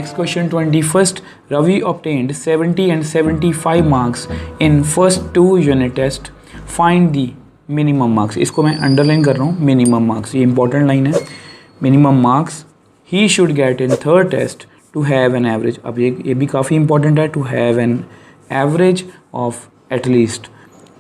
Next question 21st. Ravi obtained 70 and 75 marks in first 2 unit test. Find the minimum marks. इसको मैं underline कर रहा हूँ, minimum marks, ये इंपॉर्टेंट लाइन है. Minimum marks he should get in third test to have an average. अब ये भी काफ़ी इंपॉर्टेंट है, to have an average of at least,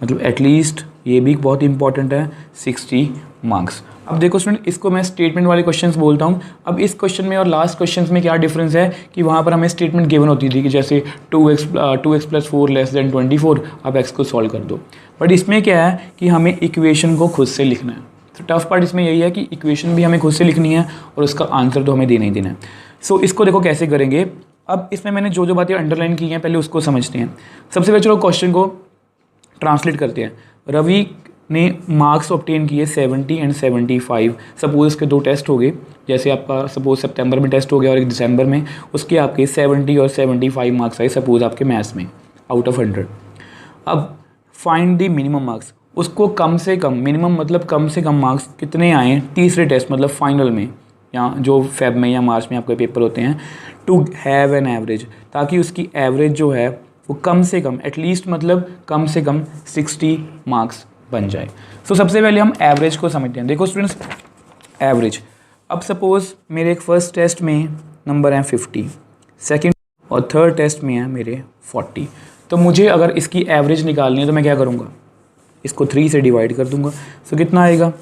मतलब at least ये भी बहुत इंपॉर्टेंट है 60 मार्क्स. अब देखो स्टूडेंट, इसको मैं स्टेटमेंट वाले क्वेश्चंस बोलता हूँ. अब इस क्वेश्चन में और लास्ट क्वेश्चंस में क्या डिफरेंस है कि वहाँ पर हमें स्टेटमेंट गिवन होती थी कि जैसे 2x + 4 < 24, अब x को सॉल्व कर दो. बट इसमें क्या है कि हमें इक्वेशन को खुद से लिखना है. तो टफ पार्ट इसमें यही है कि इक्वेशन भी हमें खुद से लिखनी है और उसका आंसर तो हमें देना ही देना है. सो इसको देखो कैसे करेंगे. अब इसमें मैंने जो बातें अंडरलाइन की हैं पहले उसको समझते हैं. सबसे पहले चलो क्वेश्चन को ट्रांसलेट करते हैं. रवि ने मार्क्स ऑब्टेन किए 70 एंड 75. सपोज इसके 2 टेस्ट हो गए, जैसे आपका सपोज सितंबर में टेस्ट हो गया और एक दिसंबर में, उसके आपके 70 और 75 मार्क्स आए सपोज आपके मैथ्स में आउट ऑफ 100. अब फाइंड द मिनिमम मार्क्स, उसको कम से कम, मिनिमम मतलब कम से कम मार्क्स कितने आए तीसरे टेस्ट मतलब फाइनल में या जो फेब में या मार्च में आपके पेपर होते हैं, टू हैव एन एवरेज, ताकि उसकी एवरेज जो है वो कम से कम, एटलीस्ट मतलब कम से कम 60 मार्क्स बन जाए. सो सबसे पहले हम एवरेज को समझते हैं. देखो स्टूडेंट्स, एवरेज, अब सपोज़ मेरे एक फर्स्ट टेस्ट में नंबर हैं 50, सेकंड और थर्ड टेस्ट में है मेरे 40. तो मुझे अगर इसकी एवरेज निकालनी है तो मैं क्या करूँगा, इसको 3 से डिवाइड कर दूँगा. सो कितना आएगा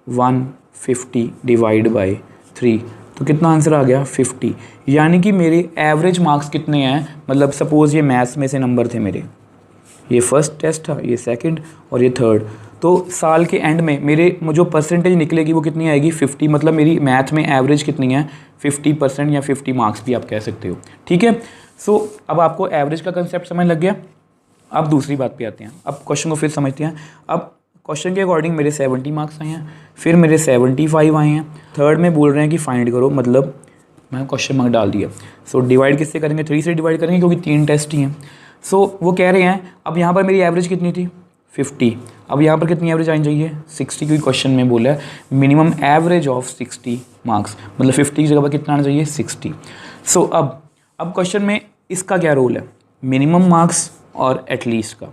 150 डिवाइड बाई 3, तो कितना आंसर आ गया 50. यानी कि मेरे एवरेज मार्क्स कितने हैं, मतलब सपोज़ ये मैथ्स में से नंबर थे मेरे, ये फर्स्ट टेस्ट था, ये सेकंड और ये थर्ड. तो साल के एंड में मेरे जो परसेंटेज निकलेगी वो कितनी आएगी 50. मतलब मेरी मैथ में एवरेज कितनी है 50% या 50 मार्क्स भी आप कह सकते हो. ठीक है. सो अब आपको एवरेज का कंसेप्ट समझ लग गया. अब दूसरी बात पे आते हैं. अब क्वेश्चन को फिर समझते हैं. अब क्वेश्चन के अकॉर्डिंग मेरे 70 मार्क्स आए हैं, फिर मेरे 75 आए हैं. थर्ड में बोल रहे हैं कि फाइंड करो, मतलब मैं क्वेश्चन मार्क डाल दिया. सो डिवाइड किससे करेंगे, 3 से डिवाइड करेंगे क्योंकि 3 टेस्ट ही हैं. सो वो कह रहे हैं अब यहाँ पर मेरी एवरेज कितनी थी 50. अब यहाँ पर कितनी एवरेज आनी चाहिए 60, क्योंकि क्वेश्चन में बोला है मिनिमम एवरेज ऑफ 60 मार्क्स, मतलब 50 की जगह पर कितना आना चाहिए 60. सो अब क्वेश्चन में इसका क्या रोल है, मिनिमम मार्क्स और एटलीस्ट का.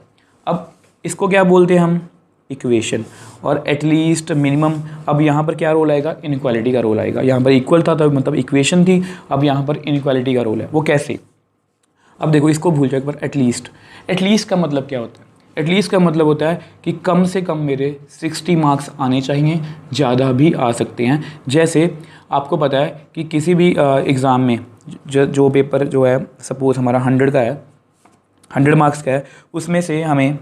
अब इसको क्या बोलते हैं हम, इक्वेशन, और एटलीस्ट मिनिमम. अब यहाँ पर क्या रोल आएगा, इनइक्वालिटी का रोल आएगा. यहाँ पर इक्वल था तो मतलब इक्वेशन थी, अब यहाँ पर इनइक्वालिटी का रोल है. वो कैसे, अब देखो इसको भूल जाओ एक बार. एटलीस्ट का मतलब क्या होता है, एटलीस्ट का मतलब होता है कि कम से कम मेरे 60 मार्क्स आने चाहिए, ज़्यादा भी आ सकते हैं. जैसे आपको पता है कि किसी भी एग्ज़ाम में जो पेपर जो है सपोज़ हमारा 100 का है, 100 मार्क्स का है, उसमें से हमें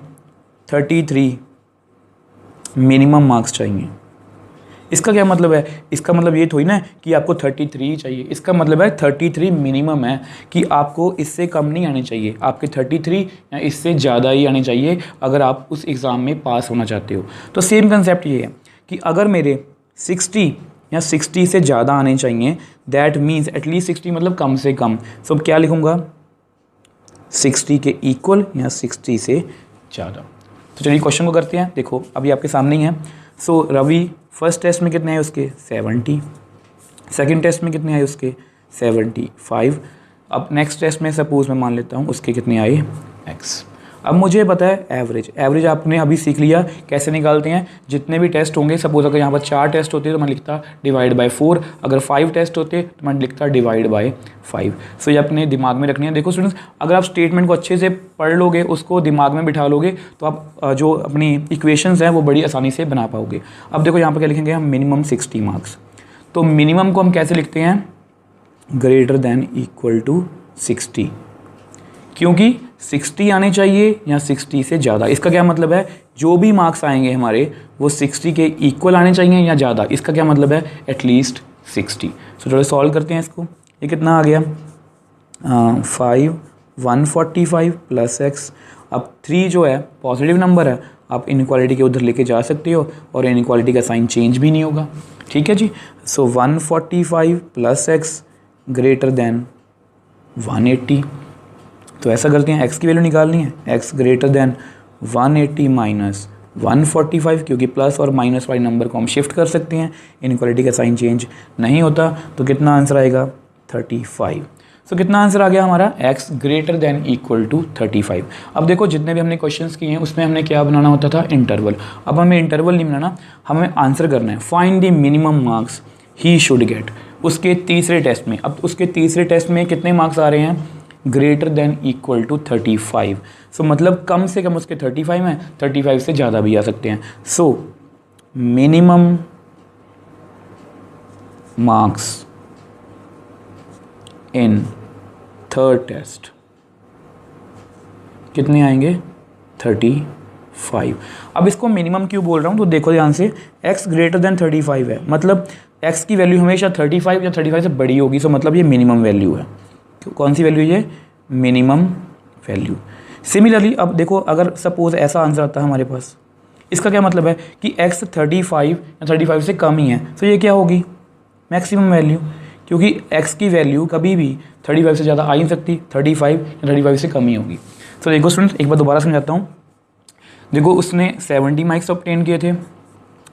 33 मिनिमम मार्क्स चाहिए. इसका क्या मतलब है, इसका मतलब ये थोड़ी ना कि आपको 33 चाहिए. इसका मतलब है 33 मिनिमम है, कि आपको इससे कम नहीं आने चाहिए, आपके 33 या इससे ज़्यादा ही आने चाहिए अगर आप उस एग्ज़ाम में पास होना चाहते हो. तो सेम कंसेप्ट ये है कि अगर मेरे 60 या 60 से ज़्यादा आने चाहिए, दैट मीन्स एटलीस्ट 60 मतलब कम से कम. सो क्या लिखूँगा 60 के इक्वल या 60 से ज़्यादा. तो चलिए क्वेश्चन को करते हैं. देखो अभी आपके सामने ही है. सो रवि फर्स्ट टेस्ट में कितने आए उसके 70, सेकंड टेस्ट में कितने आए उसके 75. अब नेक्स्ट टेस्ट में सपोज मैं मान लेता हूँ उसके कितने आए x. अब मुझे पता है एवरेज आपने अभी सीख लिया कैसे निकालते हैं. जितने भी टेस्ट होंगे, सपोज अगर यहाँ पर 4 टेस्ट होते तो मैं लिखता डिवाइड बाय 4, अगर 5 टेस्ट होते तो मैं लिखता डिवाइड बाय 5. सो ये अपने दिमाग में रखनी है. देखो स्टूडेंट्स, अगर आप स्टेटमेंट को अच्छे से पढ़ लोगे, उसको दिमाग में बिठा लोगे, तो आप जो अपनी इक्वेशंस हैं वो बड़ी आसानी से बना पाओगे. अब देखो यहाँ पर क्या लिखेंगे हम, मिनिमम 60 मार्क्स. तो मिनिमम को हम कैसे लिखते हैं, ग्रेटर देन इक्वल टू 60, क्योंकि 60 आने चाहिए या 60 से ज़्यादा. इसका क्या मतलब है, जो भी मार्क्स आएंगे हमारे वो 60 के इक्वल आने चाहिए या ज़्यादा. इसका क्या मतलब है, एटलीस्ट 60. सो चलो सॉल्व करते हैं इसको. ये कितना आ गया 5 145 प्लस x. अब 3 जो है पॉजिटिव नंबर है, आप इनइक्वालिटी के उधर लेके जा सकते हो और इनइक्वालिटी का साइन चेंज भी नहीं होगा. ठीक है जी. सो 145 प्लस x ग्रेटर देन 180. तो ऐसा करते हैं, x की वैल्यू निकालनी है, x ग्रेटर देन 180 माइनस 145, क्योंकि प्लस और माइनस वाले नंबर को हम शिफ्ट कर सकते हैं, इनइक्वालिटी का साइन चेंज नहीं होता. तो कितना आंसर आएगा 35. सो कितना आंसर आ गया हमारा, x greater than equal to 35। अब देखो जितने भी हमने क्वेश्चंस किए हैं उसमें हमने क्या बनाना होता था, इंटरवल। अब हमें इंटरवल नहीं बनाना, हमें आंसर करना है। Find the minimum marks he should gate, उसके तीसरे टेस्ट में। अब उसके तीसरे टेस्ट में कितने मार्क्स आ रहे हैं, ग्रेटर देन इक्वल टू 35। सो मतलब कम से कम उसके 35 हैं, 35 से ज़्यादा भी आ सकते हैं। So minimum marks in third test कितने आएंगे, 35। अब इसको मिनिमम क्यों बोल रहा हूँ, तो देखो ध्यान से, x ग्रेटर देन 35 है, मतलब x की वैल्यू हमेशा 35 या 35 से बड़ी होगी। सो मतलब ये मिनिमम वैल्यू है। कौन सी वैल्यू, ये मिनिमम वैल्यू। सिमिलरली अब देखो, अगर सपोज ऐसा आंसर आता है हमारे पास, इसका क्या मतलब है कि x 35 या 35 से कम ही है, तो ये क्या होगी, मैक्सिमम वैल्यू, क्योंकि x की वैल्यू कभी भी 35 से ज़्यादा आ ही नहीं सकती, 35 या 35 से कम ही होगी। तो देखो स्टूडेंट्स, एक बार दोबारा समझाता हूँ। देखो उसने 70 मार्क्स ऑब्टेन किए थे,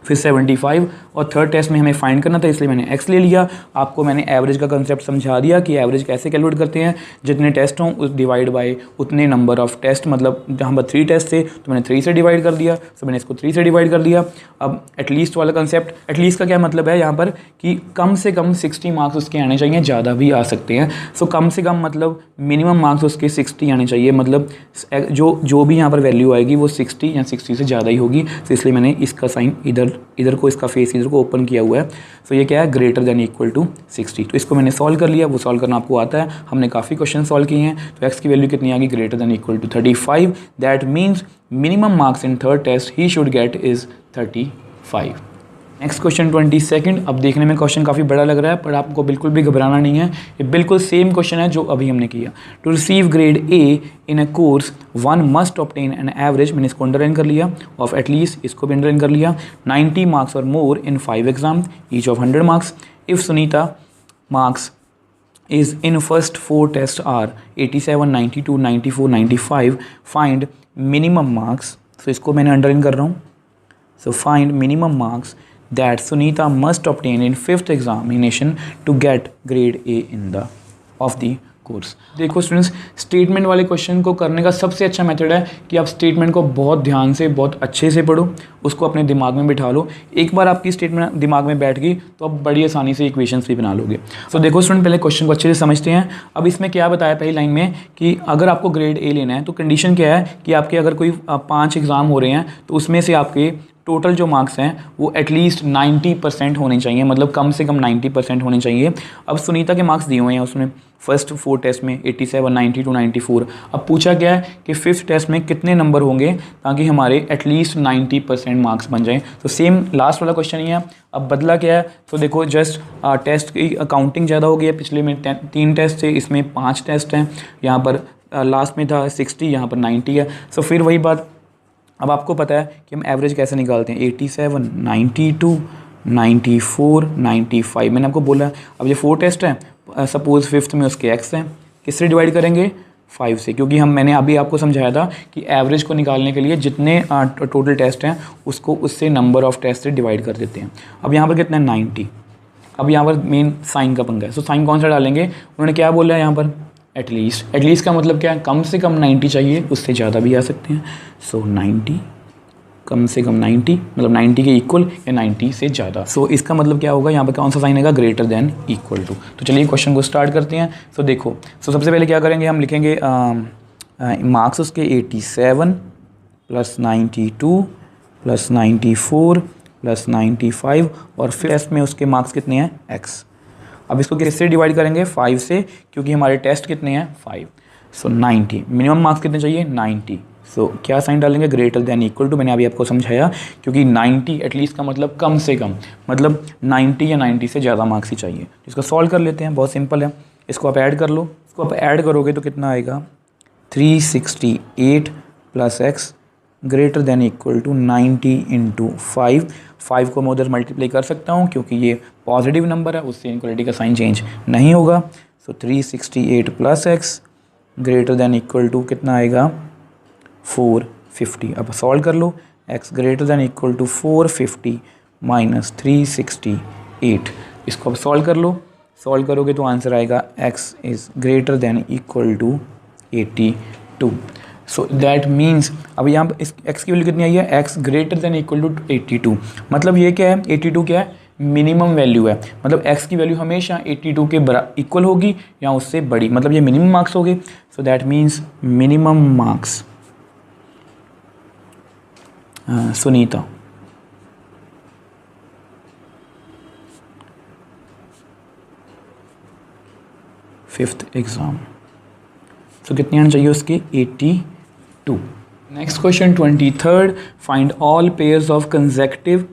फिर 75, और थर्ड टेस्ट में हमें फाइंड करना था, इसलिए मैंने x ले लिया। आपको मैंने एवरेज का कंसेप्ट समझा दिया कि एवरेज कैसे कैलकुलेट करते हैं, जितने टेस्ट हों उस डिवाइड बाय उतने नंबर ऑफ टेस्ट, मतलब जहाँ पर 3 टेस्ट थे तो मैंने 3 से डिवाइड कर दिया, तो मैंने इसको 3 से डिवाइड कर दिया। अब एटलीस्ट वाला कंसेप्ट, एटलीस्ट का क्या मतलब है यहाँ पर कि कम से कम 60 मार्क्स उसके आने चाहिए, ज़्यादा भी आ सकते हैं। सो कम से कम मतलब मिनिमम मार्क्स उसके 60 आने चाहिए, मतलब जो भी यहाँ पर वैल्यू आएगी वो 60 या 60 से ज़्यादा ही होगी। तो इसलिए मैंने इसका साइन इधर को, इसका फेस इधर को ओपन किया हुआ है। तो ये क्या है, ग्रेटर देन इक्वल टू 60। तो इसको मैंने सॉल्व कर लिया, वो सॉल्व करना आपको आता है, हमने काफ़ी क्वेश्चन सॉल्व किए हैं। तो x की वैल्यू कितनी आ गई, greater than equal to 35। That means minimum marks in third test he should get is 35। Next question 22। अब देखने में क्वेश्चन काफ़ी बड़ा लग रहा है, पर आपको बिल्कुल भी घबराना नहीं है, ये बिल्कुल सेम क्वेश्चन है जो अभी हमने किया। To receive grade A in a course one must obtain an average, मैंने इसको अंडरलाइन कर लिया, ऑफ एटलीस्ट, इसको भी अंडरलाइन कर लिया, 90 मार्क्स और मोर इन 5 exam each of 100 marks. If Sunita marks is in first 4 tests are 87, 92, 94, 95, find minimum marks। so इसको मैंने अंडरलाइन कर रहा हूँ। so find minimum marks that Sunita must obtain in 5th examination to get grade A in the of the course. देखो students, statement वाले question को करने का सबसे अच्छा मेथड है कि आप स्टेटमेंट को बहुत ध्यान से, बहुत अच्छे से पढ़ो, उसको अपने दिमाग में बिठा लो। एक बार आपकी स्टेटमेंट दिमाग में बैठ गई तो आप बड़ी आसानी से इक्वेशंस भी बना लोगे। तो देखो स्टूडेंट, पहले क्वेश्चन को अच्छे से समझते हैं। अब इसमें क्या बताया पहली लाइन में कि अगर आपको ग्रेड ए लेना है तो कंडीशन क्या है कि आपके अगर कोई 5 एग्ज़ाम हो रहे हैं तो उसमें से आपके टोटल जो मार्क्स हैं वो एटलीस्ट 90% होने चाहिए, मतलब कम से कम 90% होने चाहिए। अब सुनीता के मार्क्स दिए हुए हैं उसमें फर्स्ट 4 टेस्ट में 87, 92, 94। अब पूछा गया है कि 5th टेस्ट में कितने नंबर होंगे ताकि हमारे एटलीस्ट 90% मार्क्स बन जाएं। तो सेम लास्ट वाला क्वेश्चन ही है। अब बदला क्या है, तो देखो जस्ट टेस्ट की काउंटिंग ज़्यादा हो गई है। पिछले में 3 टेस्ट थे, इसमें 5 टेस्ट हैं। यहाँ पर लास्ट में था 60, यहाँ पर 90 है। सो फिर वही बात, अब आपको पता है कि हम एवरेज कैसे निकालते हैं, 87, 92, 94, 95। मैंने आपको बोला अब ये 4 टेस्ट हैं, सपोज 5th में उसके x हैं, किससे डिवाइड करेंगे, 5 से, क्योंकि मैंने अभी आपको समझाया था कि एवरेज को निकालने के लिए जितने टोटल टेस्ट हैं उसको उससे नंबर ऑफ टेस्ट से डिवाइड कर देते हैं। अब यहाँ पर कितना है, 90। अब यहाँ पर मेन साइन का पंगा है। सो साइन कौन सा डालेंगे, उन्होंने क्या बोला है यहाँ पर, एटलीस्ट। एटलीस्ट का मतलब क्या है, कम से कम 90 चाहिए, उससे ज़्यादा भी आ सकते हैं। सो 90, कम से कम 90, मतलब 90 के इक्वल या 90 से ज़्यादा। सो इसका मतलब क्या होगा, यहाँ पर कौन सा साइन आएगा, ग्रेटर देन इक्वल टू। तो चलिए क्वेश्चन को स्टार्ट करते हैं। सो देखो, सो सबसे पहले क्या करेंगे, हम लिखेंगे मार्क्स उसके 87 प्लस 92 प्लस 94 प्लस 95, और फिर टेस्ट में उसके मार्क्स कितने हैं, x। अब इसको किससे डिवाइड करेंगे, 5 से, क्योंकि हमारे टेस्ट कितने हैं, 5। सो 90, मिनिमम मार्क्स कितने चाहिए, 90। सो क्या साइन डालेंगे, ग्रेटर देन इक्वल टू। मैंने अभी आपको समझाया, क्योंकि 90 एटलीस्ट का मतलब कम से कम, मतलब 90 या 90 से ज़्यादा मार्क्स ही चाहिए। इसको सॉल्व कर लेते हैं, बहुत सिंपल है। इसको आप ऐड कर लो, इसको आप ऐड करोगे तो कितना आएगा, 368 plus x greater than equal to 90 into 5 को मैं उधर मल्टीप्लाई कर सकता हूँ क्योंकि ये पॉजिटिव नंबर है, उससे इनक्वालिटी का साइन चेंज नहीं होगा। So 368 plus x greater than equal to कितना आएगा, 450। अब सॉल्व कर लो, x greater than equal to 450 minus 368। इसको अब सॉल्व कर लो। सॉल्व करोगे तो आंसर आएगा x is greater than equal to 82। So that means अब यहाँ पर इस x की वैल्यू कितनी आई है, x greater than equal to 82। मतलब ये क्या है, 82 क्या है, मिनिमम वैल्यू है। मतलब x की वैल्यू हमेशा 82 के इक्वल होगी या उससे बड़ी, मतलब ये मिनिमम मार्क्स होगी। सो that means minimum marks Sunita. Fifth exam, तो कितनी आनी चाहिए उसके, 82। Next question 23rd, find all pairs of consecutive.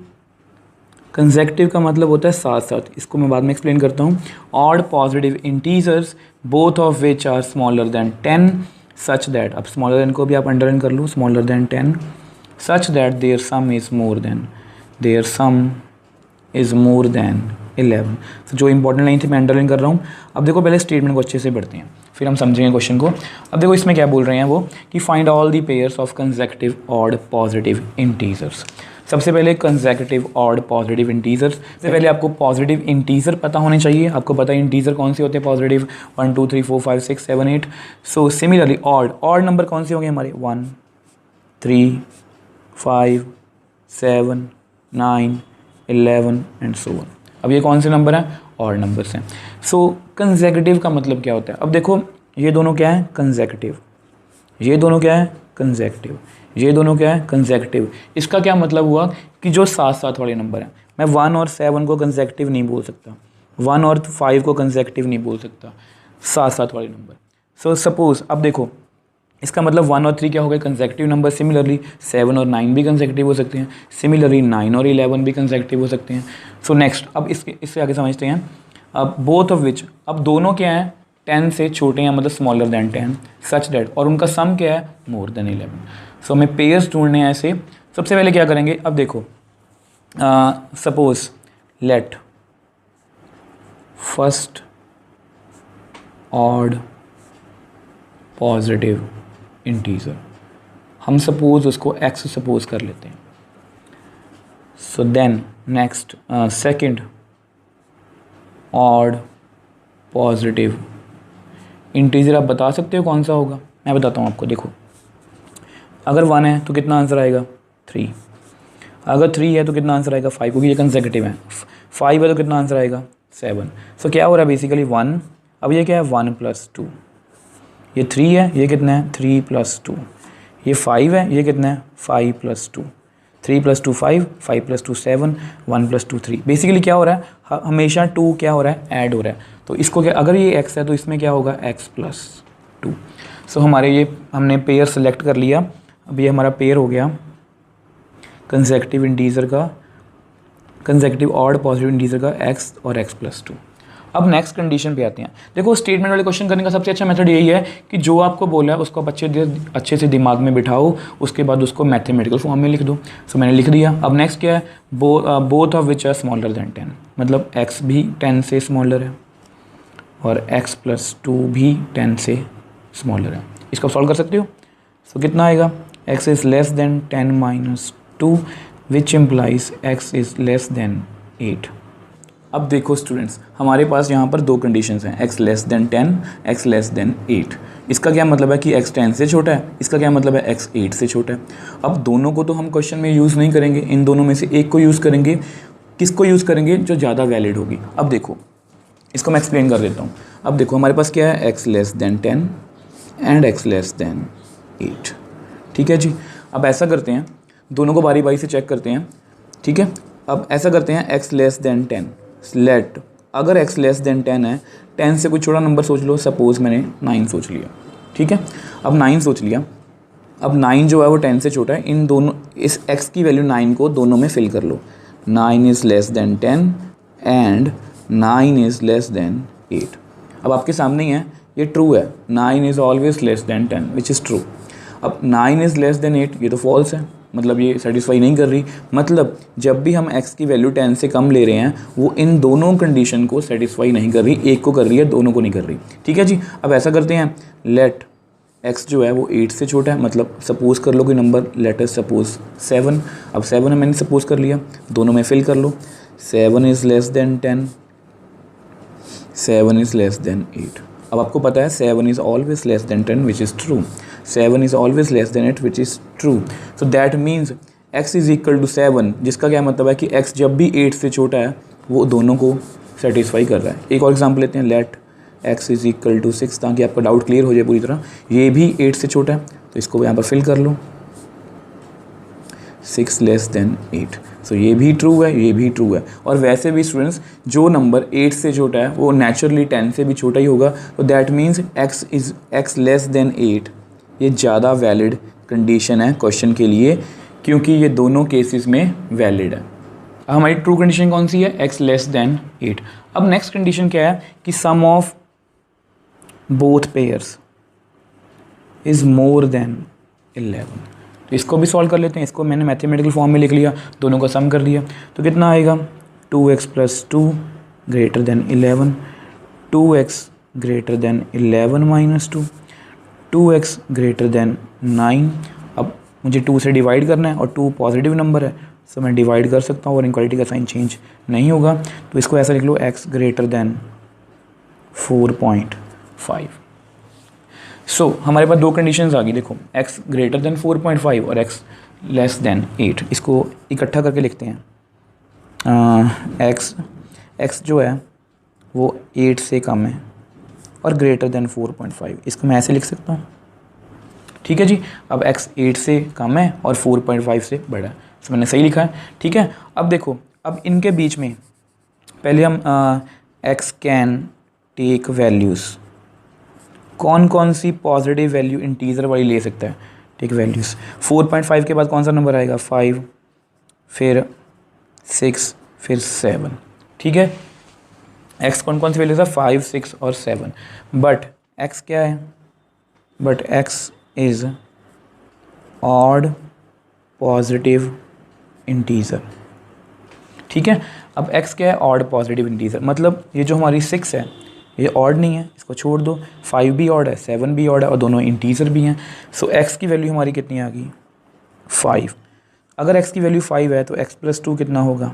Consecutive का मतलब होता है साथ साथ, इसको मैं बाद में एक्सप्लेन करता हूँ। Odd positive integers both of which are smaller than 10 such that, अब स्मॉलर देन को भी आप अंडरलाइन कर लो, smaller than 10 such that their sum is more than, their sum is more than 11। तो जो इंपॉर्टेंट लाइन थी मैं अंडरलाइन कर रहा हूँ। अब देखो पहले स्टेटमेंट को अच्छे से पढ़ते हैं, फिर हम समझेंगे क्वेश्चन को। अब देखो इसमें क्या बोल रहे हैं वो, कि find all the pairs of consecutive odd positive integers. सबसे पहले कंसेक्टिव ऑड पॉजिटिव इंटीजर्स से पहले आपको पॉजिटिव इंटीजर पता होने चाहिए। आपको पता है इंटीजर कौन से होते हैं positive, 1 2 3 4 5 6 7 8। So similarly odd number कौन से होंगे हमारे, 1 3 5 7 9 11 एंड सो ऑन। अब ये कौन से नंबर हैं, ऑड नंबर्स हैं। सो कंसेक्टिव का मतलब क्या होता है, अब देखो ये दोनों क्या है, कंसेक्टिव, ये दोनों क्या है, कंसेक्टिव, ये दोनों क्या है, कंसेक्टिव। इसका क्या मतलब हुआ कि जो साथ साथ वाले नंबर हैं, मैं 1 और 7 को कंसेक्टिव नहीं बोल सकता, 1 और 5 को कंसेक्टिव नहीं बोल सकता, साथ साथ वाले नंबर। सो सपोज अब देखो इसका मतलब 1 और 3 क्या हो गए, कंसेक्टिव नंबर। सिमिलरली 7 और 9 भी कंसेक्टिव हो सकते हैं, सिमिलरली 9 और 11 भी कंसेक्टिव हो सकते हैं। सो नेक्स्ट अब इससे आगे समझते हैं। अब बोथ ऑफ विच, अब दोनों क्या हैं, 10 से छोटे हैं, मतलब स्मॉलर दैन 10 सच दैट, और उनका सम क्या है, मोर देन 11। सो हमें पेयर्स ढूंढने हैं ऐसे। सबसे पहले क्या करेंगे, अब देखो suppose let first odd positive integer, हम सपोज उसको x सपोज कर लेते हैं। So then next second odd positive integer, आप बता सकते हो कौन सा होगा, मैं बताता हूँ आपको। देखो अगर 1 है तो कितना आंसर आएगा, 3। अगर 3 है तो कितना आंसर आएगा, 5, क्योंकि ये कंसेक्टिव है। 5 है तो कितना आंसर आएगा, 7। सो क्या हो रहा है बेसिकली 1, अब ये क्या है 1 + 2, ये 3 है, ये कितना है 3 + 2, ये 5 है, ये कितना है 5 + 2, 3 + 2 5, 5 + 2 7, 1 + 2 3। बेसिकली क्या हो रहा है, हमेशा 2 क्या हो रहा है, ऐड हो रहा है। तो इसको क्या, अगर ये x है तो इसमें क्या होगा, x + 2। सो हमारे ये हमने पेयर सेलेक्ट कर लिया। अब ये हमारा पेयर हो गया कंसेक्टिव इंटीजर का, कंसेक्टिव ऑड पॉजिटिव इंटीजर का x और x + 2। अब नेक्स्ट कंडीशन पे आते हैं। देखो स्टेटमेंट वाले क्वेश्चन करने का सबसे अच्छा मेथड यही है कि जो आपको बोला है उसको आप अच्छे से दिमाग में बिठाओ, उसके बाद उसको मैथमेटिकल फॉर्म में लिख दो। सो मैंने लिख दिया। अब नेक्स्ट क्या है, both of which are smaller than 10, मतलब x भी 10 से स्मॉलर है और x + 2 भी 10 से स्मॉलर है। इसको सॉल्व कर सकते हो। सो कितना आएगा, x is less than 10 - 2 which implies x is less than 8। अब देखो स्टूडेंट्स, हमारे पास यहाँ पर दो कंडीशंस हैं, x less than 10, x less than 8। इसका क्या मतलब है कि x 10 से छोटा है, इसका क्या मतलब है x 8 से छोटा है। अब दोनों को तो हम क्वेश्चन में यूज़ नहीं करेंगे, इन दोनों में से एक को यूज़ करेंगे। किसको यूज़ करेंगे, जो ज़्यादा वैलिड होगी। अब देखो इसको मैं एक्सप्लेन कर देता हूँ। अब देखो हमारे पास क्या है, x less than 10 and x less than 8। ठीक है जी। अब ऐसा करते हैं, दोनों को बारी बारी से चेक करते हैं। ठीक है, अब ऐसा करते हैं, x लेस देन 10 लेट, अगर x लेस देन 10 है, 10 से कोई छोटा नंबर सोच लो। सपोज़ मैंने 9 सोच लिया। ठीक है, अब 9 सोच लिया। अब 9 जो है वो 10 से छोटा है। इन दोनों, इस x की वैल्यू 9 को दोनों में फिल कर लो। 9 is less than 10 and 9 is less than 8। अब आपके सामने ही है, ये ट्रू है, 9 is always less than 10 which is true. अब 9 इज़ लेस देन 8, ये तो फॉल्स है, मतलब ये सेटिस्फाई नहीं कर रही। मतलब जब भी हम x की वैल्यू 10 से कम ले रहे हैं, वो इन दोनों कंडीशन को सेटिस्फाई नहीं कर रही, एक को कर रही है, दोनों को नहीं कर रही। ठीक है जी। अब ऐसा करते हैं, लेट x जो है वो 8 से छोटा है, मतलब सपोज़ कर लो कि नंबर, लेट अस सपोज 7। अब 7 है, मैंने सपोज़ कर लिया, दोनों में फिल कर लो। 7 is less than 10, 7 is less than 8। अब आपको पता है 7 is always less than 10 which is true. 7 is always less than 8 which is true. So that means x is equal to 7, जिसका क्या मतलब है कि x जब भी 8 से छोटा है वो दोनों को सेटिस्फाई कर रहा है। एक और एग्जाम्पल लेते हैं, let x is equal to 6, ताकि आपका डाउट क्लियर हो जाए पूरी तरह। ये भी 8 से छोटा है तो इसको यहाँ पर फिल कर लो, 6 लेस देन 8। सो ये भी ट्रू है, ये भी ट्रू है। और वैसे भी स्टूडेंट्स जो नंबर 8 से छोटा है वो नेचुरली 10 से भी छोटा ही होगा। तो that means x less than 8 ये ज़्यादा वैलिड कंडीशन है क्वेश्चन के लिए, क्योंकि ये दोनों केसेस में वैलिड है। अब हमारी ट्रू कंडीशन कौन सी है? x less than 8। अब नेक्स्ट कंडीशन क्या है कि sum of both pairs is more than 11। तो इसको भी सॉल्व कर लेते हैं। इसको मैंने मैथमेटिकल फॉर्म में लिख लिया, दोनों का सम कर दिया। तो कितना आएगा? 2x plus 2 greater than 11, 2x greater then 11 minus 2, 2x greater than 9। अब मुझे 2 से डिवाइड करना है और 2 पॉजिटिव नंबर है, सो मैं डिवाइड कर सकता हूँ और इनक्वालिटी का साइन चेंज नहीं होगा। तो इसको ऐसा लिख लो, x ग्रेटर देन 4.5। सो हमारे पास दो कंडीशंस आ गई। देखो x ग्रेटर देन 4.5 और x लेस देन 8। इसको इकट्ठा करके लिखते हैं। x जो है वो 8 से कम है और ग्रेटर देन 4.5, इसको मैं ऐसे लिख सकता हूँ। ठीक है जी। अब x 8 से कम है और 4.5 से बड़ा है, तो मैंने सही लिखा है। ठीक है। अब देखो, अब इनके बीच में पहले हम x कैन टेक वैल्यूज़, कौन कौन सी पॉजिटिव वैल्यू इंटीजर वाली ले सकता है? Take values. 4.5 के बाद कौन सा नंबर आएगा? 5, फिर 6, फिर 7। ठीक है। x कौन कौन सी वैल्यूज़ है? 5, 6 और 7। बट x क्या है? But x is odd positive integer. ठीक है। अब x क्या है? Odd positive integer. मतलब ये जो हमारी 6 है ये ऑड नहीं है, इसको छोड़ दो। 5 भी ऑड है, 7 भी ऑड है और दोनों इंटीजर भी हैं। सो x की वैल्यू हमारी कितनी आ गई? 5। अगर x की वैल्यू 5 है तो x प्लस 2 कितना होगा?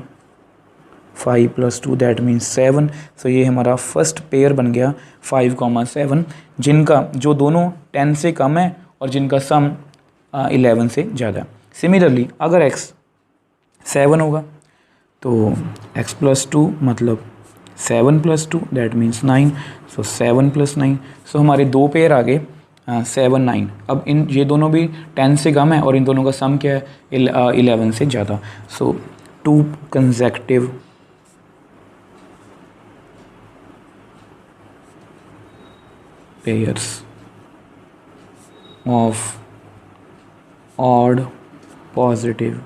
5 प्लस 2 दैट मीन्स 7। सो ये हमारा फर्स्ट पेयर बन गया 5,7, जिनका जो दोनों 10 से कम है और जिनका सम 11 से ज़्यादा है। सिमिलरली अगर x 7 होगा तो x प्लस 2 मतलब 7 plus 2 that means 9। So 7 plus 9। सो हमारे दो पेयर आ गए 7, 9। अब इन ये दोनों भी 10 से कम है और इन दोनों का सम क्या है? 11 से ज़्यादा। So 2 consecutive pairs of odd positive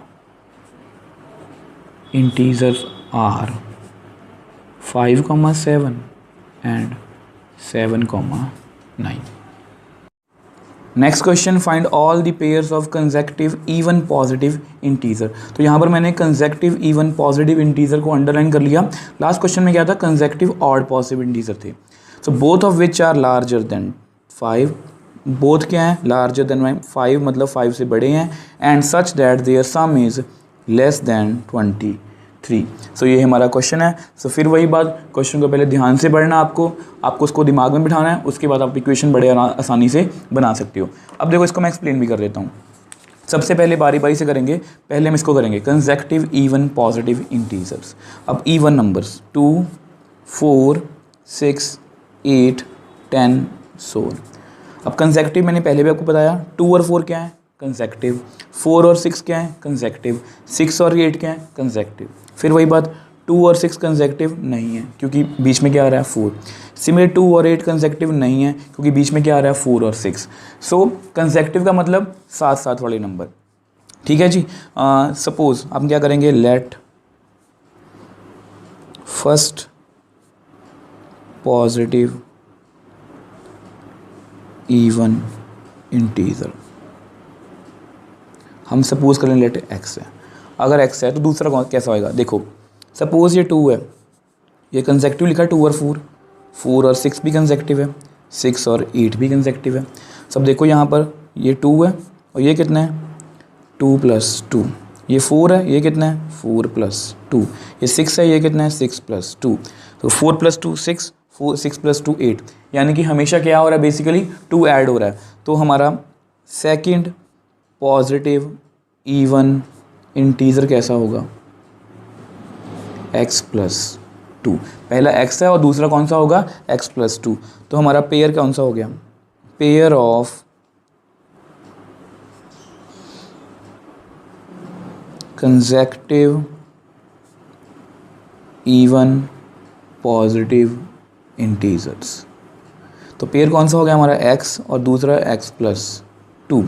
integers are 5,7 and 7,9। Next question, find all the pairs of consecutive even positive integer. तो यहाँ पर मैंने कंसेक्टिव इवन पॉजिटिव इंटीजर को अंडरलाइन कर लिया। लास्ट क्वेश्चन में क्या था? कंसेक्टिव ऑड पॉजिटिव इंटीजर थे। So both of which are larger than 5। Both क्या है? लार्जर देन 5 मतलब 5 से बड़े हैं। And such that their sum is less than 23। सो ये हमारा क्वेश्चन है। सो फिर वही बात, क्वेश्चन को पहले ध्यान से पढ़ना आपको उसको दिमाग में बिठाना है, उसके बाद आप इक्वेशन बड़े आसानी से बना सकते हो। अब देखो इसको मैं एक्सप्लेन भी कर देता हूँ। सबसे पहले बारी बारी से करेंगे। पहले हम इसको करेंगे कंसेक्टिव इवन पॉजिटिव इंटीजर्स। अब इवन नंबर्स 2, 4, 6, 8, 10 सो ऑन। अब कंसेक्टिव मैंने पहले भी आपको बताया, 2 और 4 क्या है? कंसेक्टिव। 4 और 6 क्या है? कंसेक्टिव। 6 और 8 क्या है? कंसेक्टिव। फिर वही बात, 2 और 6 कंसेक्टिव नहीं है क्योंकि बीच में क्या आ रहा है? 4। सिमिलर 2 और 8 कंसेक्टिव नहीं है क्योंकि बीच में क्या आ रहा है? 4 और 6। सो कंसेक्टिव का मतलब साथ साथ वाले नंबर। ठीक है जी। सपोज हम क्या करेंगे? Let first positive even integer, हम सपोज करें लेट x है। अगर x है तो दूसरा कैसा होएगा? देखो सपोज ये 2 है, ये कंसेक्टिव लिखा है 2 और 4, 4 और 6 भी कंसेक्टिव है, 6 और 8 भी कंसेक्टिव है। सब देखो यहाँ पर ये 2 है और ये कितना है? 2 प्लस 2। ये 4 है, ये कितना है? 4 प्लस 2। ये 6 है, ये कितना है? 6 प्लस 2। तो 4 प्लस 2 6, 6 + 2 8, यानी कि हमेशा क्या हो रहा है, बेसिकली 2 ऐड हो रहा है। तो हमारा सेकंड पॉजिटिव इवन इंटीजर कैसा होगा, x + 2। पहला x है और दूसरा कौन सा होगा, x + 2। तो हमारा पेयर कौन सा हो गया, pair of consecutive even positive integers. तो पेयर कौन सा हो गया हमारा, x और दूसरा x + 2।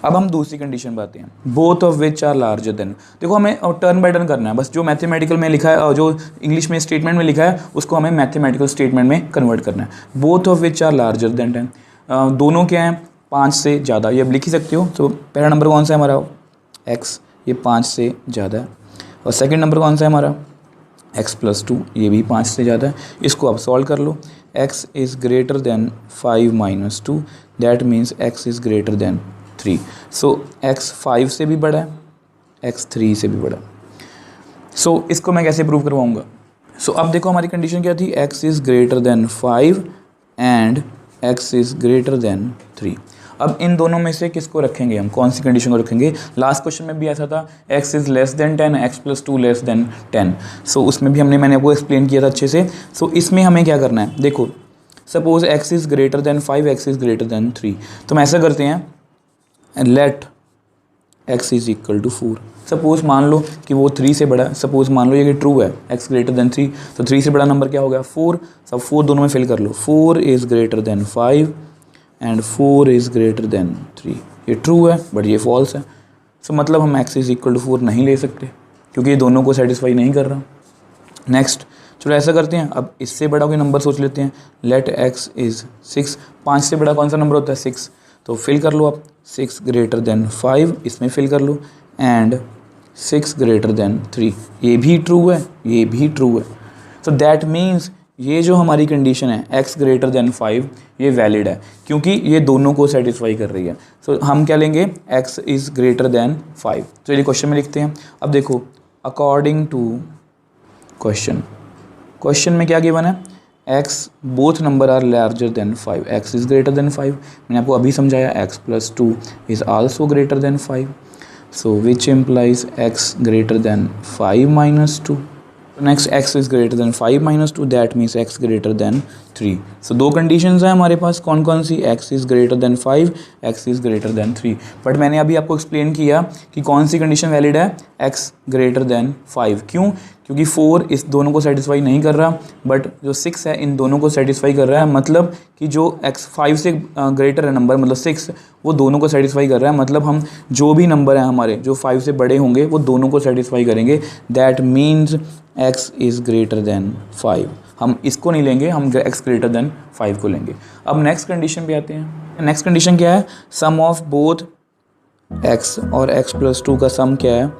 अब हम दूसरी कंडीशन पे आते हैं, both of which are larger than. देखो हमें टर्न बाय टर्न करना है, बस जो मैथमेटिकल में लिखा है, जो इंग्लिश में स्टेटमेंट में लिखा है, उसको हमें मैथमेटिकल स्टेटमेंट में कन्वर्ट करना है। Both of which are larger than 10, दोनों क्या हैं, 5 से ज़्यादा। ये अब लिख ही सकते हो। तो पहला नंबर कौन सा है हमारा, x, ये 5 से ज़्यादा है। और सेकेंड नंबर कौन सा है हमारा, x + 2, ये भी 5 से ज़्यादा है। इसको आप सॉल्व कर लो, x is greater than 5 - 2, that means x is greater than 3। So x 5 से भी बड़ा है, x 3 से भी बड़ा है। सो इसको मैं कैसे प्रूव करवाऊँगा। सो अब देखो हमारी कंडीशन क्या थी, x is greater than 5 and x is greater than 3। अब इन दोनों में से किसको रखेंगे हम, कौन सी कंडीशन को रखेंगे। लास्ट क्वेश्चन में भी ऐसा था, x is less than 10, x + 2 less than 10। सो उसमें भी मैंने आपको एक्सप्लेन किया था अच्छे से। सो इसमें हमें क्या करना है, देखो suppose x is greater than 5, x is greater than 3। तो हम ऐसा करते हैं, let x is equal to 4। Suppose मान लो कि वो 3 से बड़ा है, सपोज मान लो ये कि ट्रू है, x ग्रेटर देन 3, तो 3 से बड़ा नंबर क्या हो गया, 4। सब 4 दोनों में फिल कर लो, 4 is greater than 5 and 4 is greater than 3। ये ट्रू है बट ये फॉल्स है। सो मतलब हम x इज़ इक्वल टू 4 नहीं ले सकते, क्योंकि ये दोनों को सेटिस्फाई नहीं कर रहा। नेक्स्ट चलो ऐसा करते हैं, अब इससे बड़ा कोई नंबर सोच लेते हैं, लेट x इज़ 6। 5 से बड़ा कौन सा नंबर होता है, 6। तो फिल कर लो आप, 6 ग्रेटर देन 5, इसमें फिल कर लो, एंड 6 ग्रेटर देन 3। ये भी ट्रू है, ये भी ट्रू है। सो दैट मीन्स ये जो हमारी कंडीशन है x ग्रेटर देन 5, ये वैलिड है, क्योंकि ये दोनों को सेटिस्फाई कर रही है। सो हम क्या लेंगे, x इज़ ग्रेटर देन 5। तो ये क्वेश्चन में लिखते हैं। अब देखो अकॉर्डिंग टू क्वेश्चन में क्या गिवन है, x both number are larger than 5, x is greater than 5। मैंने आपको अभी समझाया x + 2 is also greater than 5। So which implies x greater than 5 - 2। Next x is greater than 5 - 2, that means x greater than 3। सो दो conditions हैं हमारे पास, कौन कौन सी, x is greater than 5, x is greater than 3। But मैंने अभी आपको एक्सप्लेन किया कि कौन सी कंडीशन वैलिड है, x ग्रेटर देन 5। क्यों, क्योंकि 4 इस दोनों को सेटिस्फाई नहीं कर रहा, बट जो 6 है इन दोनों को सेटिस्फाई कर रहा है। मतलब कि जो x 5 से ग्रेटर है नंबर, मतलब 6, वो दोनों को सेटिस्फाई कर रहा है। मतलब हम जो भी नंबर हैं हमारे जो 5 से बड़े होंगे वो दोनों को सेटिस्फाई करेंगे। That means x is greater than 5। हम इसको नहीं लेंगे, हम x ग्रेटर देन 5 को लेंगे। अब नेक्स्ट कंडीशन पे आते हैं। नेक्स्ट कंडीशन क्या है, सम ऑफ बोथ x और x + 2 का सम क्या है,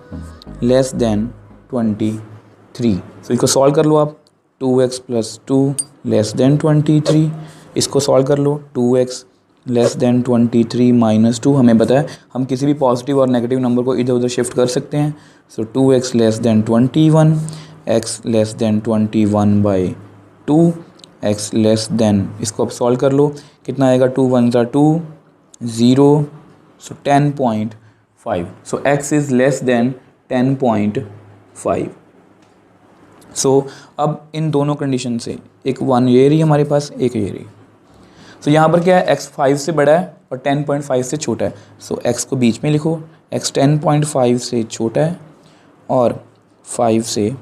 लेस देन 23। सो इसको सॉल्व कर लो आप, 2x + 2 लेस देन 23। इसको सॉल्व कर लो, 2x लेस देन 23 - 2। हमें पता है हम किसी भी पॉजिटिव और नेगेटिव नंबर को इधर उधर शिफ्ट कर सकते हैं। सो 2x less than 21, x less then 21/2, x less then, इसको आप सॉल्व कर लो, कितना आएगा, 2 × 1 = 2, 0, सो 10.5। सो x इज़ लेस देन 10.5। सो अब इन दोनों कंडीशन से एक 1 ये रही हमारे पास, एक ये रही। सो यहाँ पर क्या है, x 5 से बड़ा है और 10.5 से छोटा है। सो x को बीच में लिखो, x 10.5 से छोटा है और 5 से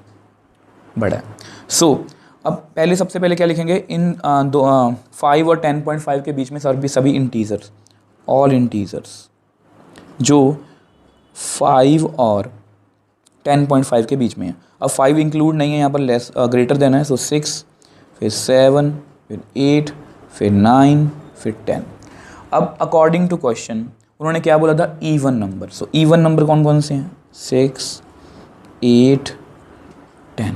बड़ा है। सो अब पहले सबसे पहले क्या लिखेंगे, इन 5 और 10.5 के बीच में सभी इंटीजर्स, ऑल इंटीजर्स जो 5 और 10.5 के बीच में है। अब 5 इंक्लूड नहीं है यहाँ पर, लेस ग्रेटर देन है। सो 6, फिर 7, फिर 8, फिर 9, फिर 10। अब अकॉर्डिंग टू क्वेश्चन उन्होंने क्या बोला था, even number. So even number कौन कौन से हैं, 6, 8, 10।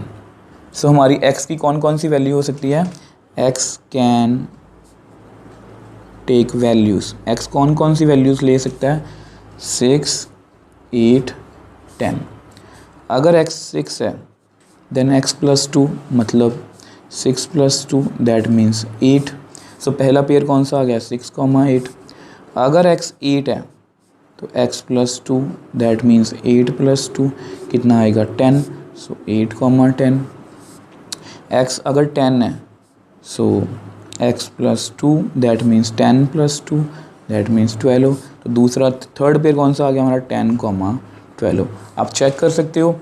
सो हमारी x की कौन कौन सी वैल्यू हो सकती है, x can take values, x कौन कौन सी वैल्यूज़ ले सकता है, 6, 8, 10। अगर x 6 है देन x + 2, मतलब 6 + 2 दैट मीन्स 8। सो पहला पेयर कौन सा आ गया 6, 8। अगर x 8 है तो x + 2 दैट मीन्स 8 + 2 कितना आएगा 10। सो 8, 10। x अगर 10 है सो x + 2 that means 10 + 2 that means 12। तो दूसरा थर्ड पेयर कौन सा आ गया हमारा 10, 12। आप चेक कर सकते हो,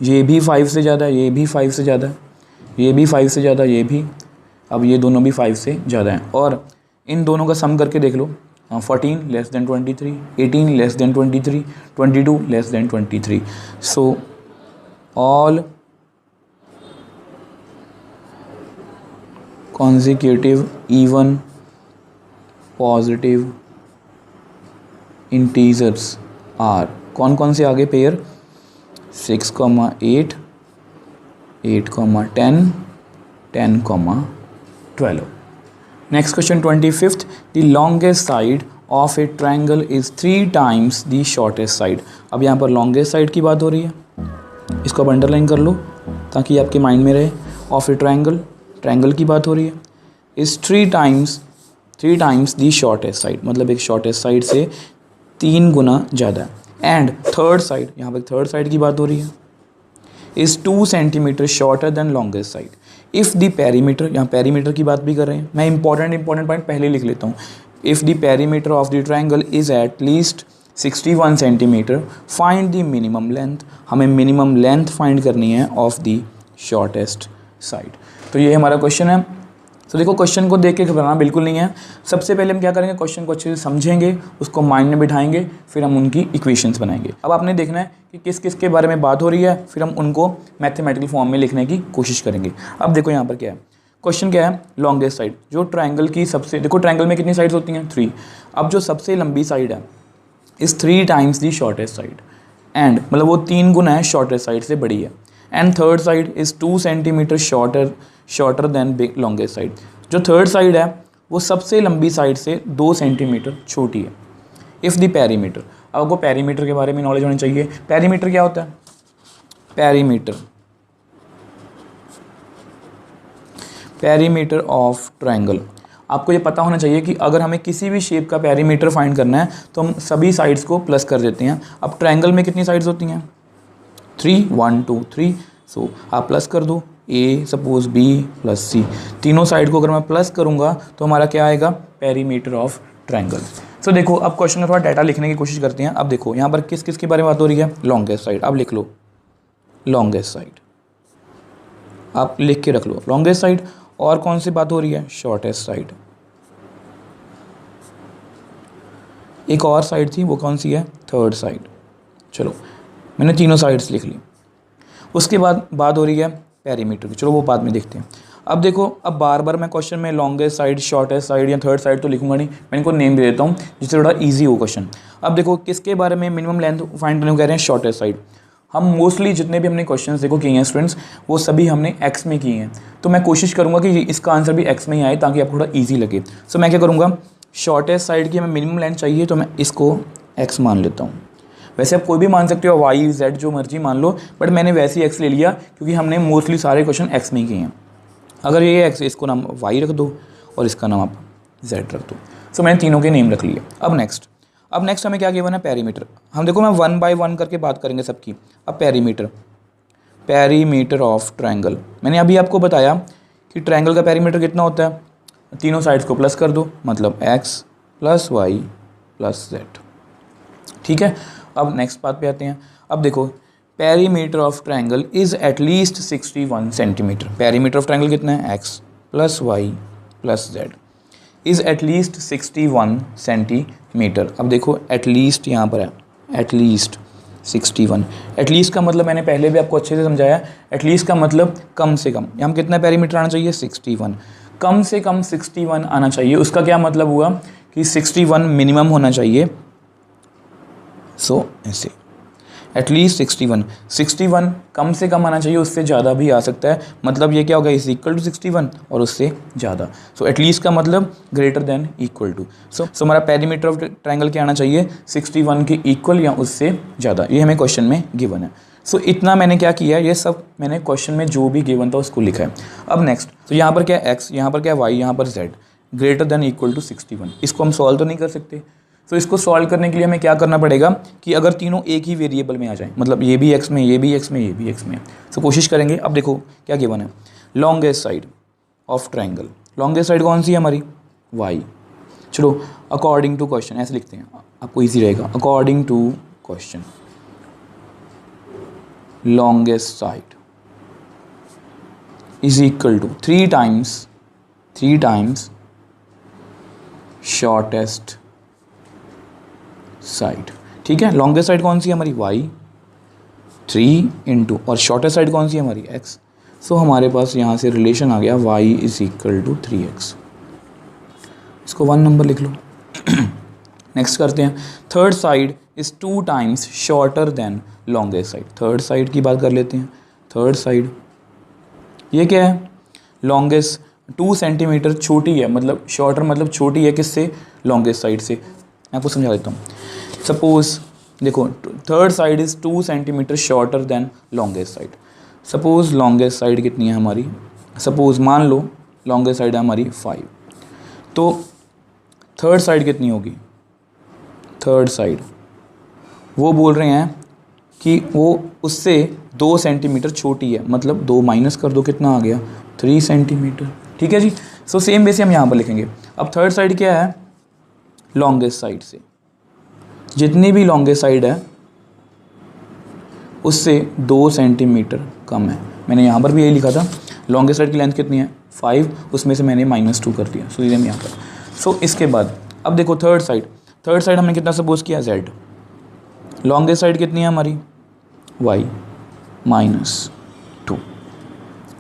ये भी 5 से ज़्यादा है, ये भी 5 से ज़्यादा है, ये भी 5 से ज़्यादा, ये भी, अब ये दोनों भी 5 से ज़्यादा हैं। और इन दोनों का सम करके देख लो, 14 less than 23, 18 less than 23, 22 less than 23। So all consecutive even positive integers are, कौन कौन से आगे pair 6, 8, 8, 10, 10, 12। Next question 25th, the longest side of a triangle is 3 times the shortest side. अब यहाँ पर लॉन्गेस्ट साइड की बात हो रही है, इसको आप अंडरलाइन कर लो ताकि आपके माइंड में रहे। ऑफ ए ट्रायंगल, ट्रायंगल की बात हो रही है, is 3 times the shortest side, मतलब एक शॉर्टेस्ट साइड से 3 गुना ज़्यादा है। एंड थर्ड साइड, यहाँ पर थर्ड साइड की बात हो रही है, is 2 cm shorter than longest side. If the perimeter, यहाँ पेरीमीटर की बात भी कर रहे हैं, मैं इंपॉर्टेंट पॉइंट पहले लिख लेता हूँ। If the perimeter of the triangle is at least 61 cm, find the minimum length. हमें मिनिमम लेंथ फाइंड करनी है ऑफ द शॉर्टेस्ट साइड। तो ये हमारा क्वेश्चन है। तो देखो, क्वेश्चन को देख के घबराना बिल्कुल नहीं है। सबसे पहले हम क्या करेंगे, क्वेश्चन को अच्छे से समझेंगे, उसको माइंड में बिठाएंगे, फिर हम उनकी इक्वेशंस बनाएंगे। अब आपने देखना है कि किस किस के बारे में बात हो रही है, फिर हम उनको मैथमेटिकल फॉर्म में लिखने की कोशिश करेंगे। अब देखो यहाँ पर क्या है, क्वेश्चन क्या है, लॉन्गेस्ट साइड, जो ट्रायंगल की सबसे, देखो ट्रायंगल में कितनी साइड्स होती हैं 3। अब जो सबसे लंबी साइड है इस 3 times the shortest side, and मतलब वो 3 गुना है शॉर्टेस्ट साइड से बड़ी है। And third side is 2 cm shorter than longest side. जो थर्ड साइड है वो सबसे लंबी साइड से 2 cm छोटी है। इफ़ द पेरीमीटर, अब आपको पेरीमीटर के बारे में नॉलेज होनी चाहिए। पेरीमीटर क्या होता है, पेरीमीटर ऑफ ट्रायंगल, आपको ये पता होना चाहिए कि अगर हमें किसी भी शेप का पेरीमीटर फाइंड करना है तो हम सभी साइड्स को प्लस कर देते हैं। अब ट्रायंगल में कितनी साइड्स होती हैं 3, 1, 2, 3। सो आप प्लस कर दो, ए सपोज बी प्लस सी, तीनों साइड को अगर मैं प्लस करूँगा तो हमारा क्या आएगा, पेरीमीटर ऑफ ट्रायंगल। सो देखो, अब क्वेश्चन का थोड़ा डाटा लिखने की कोशिश करते हैं। अब देखो यहाँ पर किस किस के बारे में बात हो रही है, लॉन्गेस्ट साइड। अब लिख लो लॉन्गेस्ट साइड, आप लिख के रख लो लॉन्गेस्ट साइड। और कौन सी बात हो रही है, शॉर्टेस्ट साइड। एक और साइड थी, वो कौन सी है, थर्ड साइड। चलो मैंने तीनों साइड्स लिख ली। उसके बाद बात हो रही है पेरीमीटर की, चलो वो बाद में देखते हैं। अब देखो, अब बार बार मैं क्वेश्चन में लॉन्गेस्ट साइड, शॉर्टेस्ट साइड या थर्ड साइड तो लिखूंगा नहीं, मैं इनको नेम दे देता हूँ जिससे थोड़ा इजी हो क्वेश्चन। अब देखो, किसके बारे में मिनिमम लेंथ फाइंड करने को कह रहे हैं, शॉर्टेस्ट साइड। हम मोस्टली जितने भी हमने क्वेश्चंस देखो किए हैं स्टूडेंट्स, वो सभी हमने एक्स में किए हैं। तो मैं कोशिश करूँगा कि इसका आंसर भी एक्स में ही आए ताकि आपको थोड़ा ईजी लगे। सो मैं क्या करूँगा, शॉर्टेस्ट साइड की हमें मिनिमम लेंथ चाहिए तो मैं इसको एक्स मान लेता हूँ। वैसे आप कोई भी मान सकते हो, वाई जेड जो मर्जी मान लो, बट मैंने वैसे ही एक्स ले लिया क्योंकि हमने मोस्टली सारे क्वेश्चन एक्स में ही किए हैं। अगर ये एक्स, इसको नाम वाई रख दो और इसका नाम आप जेड रख दो। सो मैंने तीनों के नेम रख लिए। अब नेक्स्ट हमें क्या गिवन है, पेरीमीटर। हम देखो, मैं 1 by 1 करके बात करेंगे सबकी। अब पेरीमीटर ऑफ ट्रायंगल, मैंने अभी आपको बताया कि ट्रायंगल का पेरीमीटर कितना होता है, तीनों साइड्स को प्लस कर दो, मतलब x plus y plus z. ठीक है, अब नेक्स्ट बात पे आते हैं। अब देखो, perimeter of triangle is at least 61 cm। Perimeter of triangle कितना है, x plus y plus z is at least 61 cm। अब देखो, एटलीस्ट यहाँ पर है, एटलीस्ट 61। एटलीस्ट का मतलब मैंने पहले भी आपको अच्छे से समझाया, एटलीस्ट का मतलब कम से कम। यहाँ कितना पेरीमीटर आना चाहिए, 61। कम से कम 61 आना चाहिए। उसका क्या मतलब हुआ कि 61 मिनिमम होना चाहिए। सो ऐसे एटलीस्ट 61 कम से कम आना चाहिए, उससे ज़्यादा भी आ सकता है। मतलब ये क्या होगा, इज इक्वल टू 61 और उससे ज़्यादा। सो एटलीस्ट का मतलब ग्रेटर देन इक्वल टू। सो हमारा पेरीमीटर ऑफ ट्रायंगल क्या आना चाहिए, 61 के इक्वल या उससे ज़्यादा। ये हमें क्वेश्चन में गिवन है। सो इतना मैंने क्या किया, ये सब मैंने क्वेश्चन में जो भी गिवन था उसको लिखा है। अब नेक्स्ट, तो यहाँ पर क्या है x, यहाँ पर क्या है y, यहाँ पर z greater than equal to 61। इसको हम सॉल्व तो नहीं कर सकते। तो इसको सॉल्व करने के लिए हमें क्या करना पड़ेगा कि अगर तीनों एक ही वेरिएबल में आ जाए, मतलब ये भी x में, ये भी x में, ये भी x में, तो कोशिश करेंगे। अब देखो क्या गिवन है, longest side of triangle, longest side कौन सी है हमारी, y। चलो अकॉर्डिंग टू क्वेश्चन ऐसे लिखते हैं, आपको ईजी रहेगा। According to question longest side is equal to 3 times shortest side। ठीक है, longest side कौन सी है हमारी y, 3 इंटू, और shortest side कौन सी है हमारी x। सो हमारे पास यहाँ से रिलेशन आ गया y is equal to 3x। इसको 1 नंबर लिख लो। नेक्स्ट करते हैं, third side is 2 times shorter than longest side. Third side की बात कर लेते हैं। थर्ड साइड ये क्या है, लॉन्गेस्ट 2 सेंटीमीटर छोटी है, मतलब शॉर्टर मतलब छोटी है किससे, लॉन्गेस्ट साइड से। मैं आपको समझा देता हूँ। सपोज देखो third side is 2 centimetre shorter than longest side. Suppose longest side कितनी है हमारी, सपोज मान लो लॉन्गेस्ट साइड है हमारी 5, तो थर्ड साइड कितनी होगी, थर्ड साइड वो बोल रहे हैं कि वो उससे 2 सेंटीमीटर छोटी है, मतलब 2 माइनस कर दो, कितना आ गया 3 सेंटीमीटर। ठीक है जी। सो सेम बेस हम यहाँ पर लिखेंगे। अब थर्ड साइड क्या है, लॉन्गेस्ट साइड से, जितनी भी लॉन्गेस्ट साइड है उससे 2 सेंटीमीटर कम है। मैंने यहाँ पर भी यही लिखा था, लॉन्गेस्ट साइड की लेंथ कितनी है 5, उसमें से मैंने -2 कर दिया। सो ये यहाँ पर। सो इसके बाद अब देखो थर्ड साइड हमने कितना सपोज किया z, लॉन्गेस्ट साइड कितनी है हमारी y -2।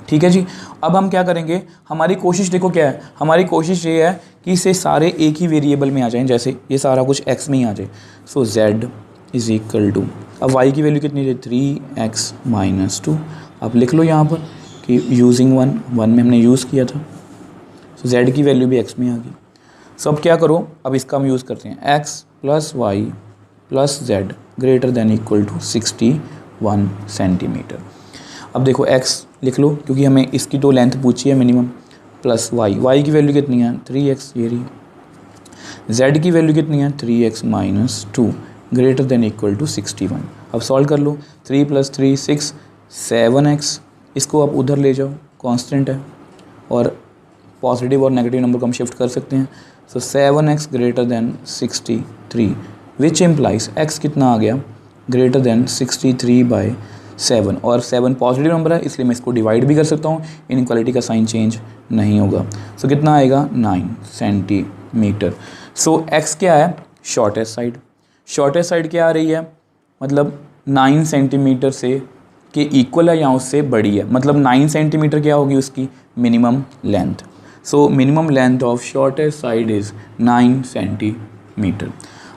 ठीक है जी। अब हम क्या करेंगे, हमारी कोशिश देखो क्या है, हमारी कोशिश ये है कि इसे सारे एक ही वेरिएबल में आ जाएं, जैसे ये सारा कुछ x में ही आ जाए। सो z इज इक्वल टू, अब y की वैल्यू कितनी है 3x -2। आप लिख लो यहाँ पर कि यूजिंग 1 में हमने यूज़ किया था। सो z की वैल्यू भी x में आ गई। सो अब क्या करो, अब इसका हम यूज़ करते हैं, x + y + z greater than equal to 61 centimetre. अब देखो x लिख लो क्योंकि हमें इसकी तो लेंथ पूछी है मिनिमम, प्लस y की वैल्यू कितनी है 3x, ये रही। z की वैल्यू कितनी है 3x -2 greater than equal to 61। अब सॉल्व कर लो, 3 + 3 6, 7x, इसको आप उधर ले जाओ, कांस्टेंट है और पॉजिटिव और नेगेटिव नंबर को हम शिफ्ट कर सकते हैं। सो 7x ग्रेटर देन 63, विच इम्प्लाइज x कितना आ गया ग्रेटर देन 63/7, और 7 पॉजिटिव नंबर है इसलिए मैं इसको डिवाइड भी कर सकता हूँ, इनइक्वालिटी का साइन चेंज नहीं होगा। सो कितना आएगा 9 सेंटीमीटर। सो x क्या है, शॉर्टेस्ट साइड। शॉर्टेस्ट साइड क्या आ रही है, मतलब 9 सेंटीमीटर से के इक्वल है या उससे बड़ी है, मतलब 9 सेंटीमीटर क्या होगी उसकी minimum length. So minimum length of shortest side is 9 centimetre.